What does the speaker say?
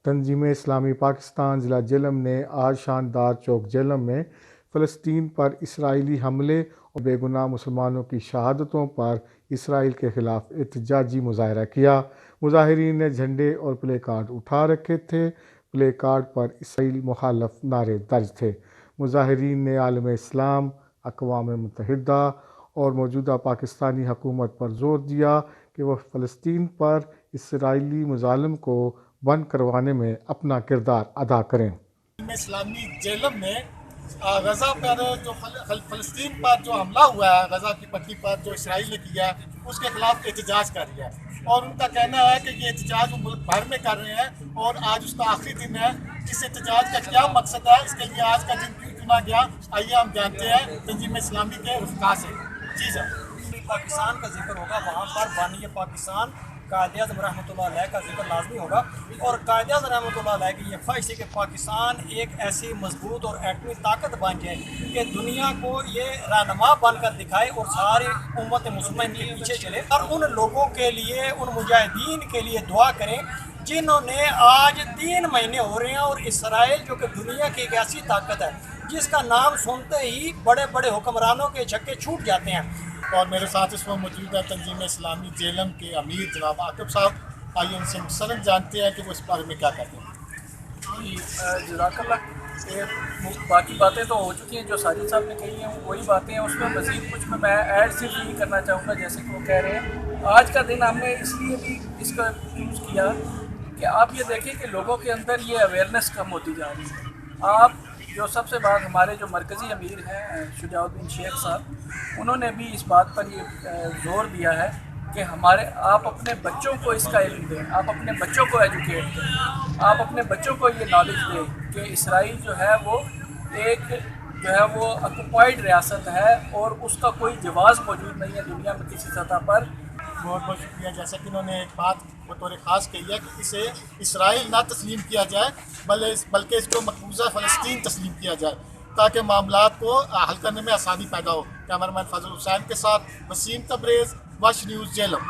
تنظیم اسلامی پاکستان ضلع جہلم نے آج شاندار چوک جہلم میں فلسطین پر اسرائیلی حملے اور بے گناہ مسلمانوں کی شہادتوں پر اسرائیل کے خلاف احتجاجی مظاہرہ کیا۔ مظاہرین نے جھنڈے اور پلے کارڈ اٹھا رکھے تھے۔ پلے کارڈ پر اسرائیل مخالف نعرے درج تھے۔ مظاہرین نے عالم اسلام، اقوام متحدہ اور موجودہ پاکستانی حکومت پر زور دیا کہ وہ فلسطین پر اسرائیلی مظالم کو بند کروانے میں اپنا کردار ادا کریں۔ اسلامی جہلم نے غزہ پر جو فلسطین پر جو حملہ ہوا ہے، غزہ کی پٹی پر جو اسرائیل نے کیا ہے، اس کے خلاف احتجاج کر رہی ہے، اور ان کا کہنا ہے کہ یہ احتجاج وہ ملک بھر میں کر رہے ہیں اور آج اس کا آخری دن ہے۔ اس احتجاج کا کیا مقصد ہے، اس کے لیے آج کا دن کیوں چنا گیا، آئیے ہم جانتے ہیں تنظیم اسلامی کے رفقا سے۔ جی سر، پاکستان کا ذکر ہوگا، وہاں پر بانی پاکستان قائد اعظم رحمۃ اللہ علیہ کا ذکر لازمی ہوگا، اور قائد اعظم رحمۃ اللہ علیہ کی یہ خواہش ہے کہ پاکستان ایک ایسی مضبوط اور ایٹمی طاقت بن جائے کہ دنیا کو یہ رہنما بن کر دکھائے اور ساری امت مسلمہ ان کے پیچھے چلے، اور ان لوگوں کے لیے، ان مجاہدین کے لیے دعا کریں جنہوں نے آج 3 مہینے ہو رہے ہیں، اور اسرائیل جو کہ دنیا کی ایک ایسی طاقت ہے جس کا نام سنتے ہی بڑے بڑے حکمرانوں کے چھکے چھوٹ جاتے ہیں۔ اور میرے ساتھ اس وقت موجود ہے تنظیم اسلامی جہلم کے امیر جناب عاقب صاحب۔ آئیے ان سے مختصراً جانتے ہیں کہ وہ اس بارے میں کیا کہتے ہیں۔ جزاک اللہ۔ باقی باتیں تو ہو چکی ہیں، جو ساجد صاحب نے کہی ہیں وہی باتیں ہیں، اس میں مزید کچھ میں ایڈ صرف یہی کرنا چاہوں گا، جیسے کہ وہ کہہ رہے ہیں آج کا دن ہم نے اس لیے بھی اس کا یوز کیا کہ آپ یہ دیکھیں کہ لوگوں کے اندر یہ اویئرنیس کم ہوتی جا رہی ہے۔ آپ جو سب سے بات ہمارے جو مرکزی امیر ہیں شجاع الدین شیخ صاحب، انہوں نے بھی اس بات پر یہ زور دیا ہے کہ آپ اپنے بچوں کو اس کا علم دیں، آپ اپنے بچوں کو ایجوکیٹ دیں، آپ اپنے بچوں کو یہ نالج دیں کہ اسرائیل جو ہے وہ ایک وہ آکوپائڈ ریاست ہے اور اس کا کوئی جواز موجود نہیں ہے دنیا میں کسی سطح پر۔ بہت بہت شکریہ۔ جیسا کہ انہوں نے ایک بات بطور خاص کہی ہے کہ اسے اسرائیل نہ تسلیم کیا جائے بلکہ اس کو مقبوضہ فلسطین تسلیم کیا جائے تاکہ معاملات کو حل کرنے میں آسانی پیدا ہو۔ کیمرہ مین فضل حسین کے ساتھ وسیم تبریز، وش نیوز جہلم۔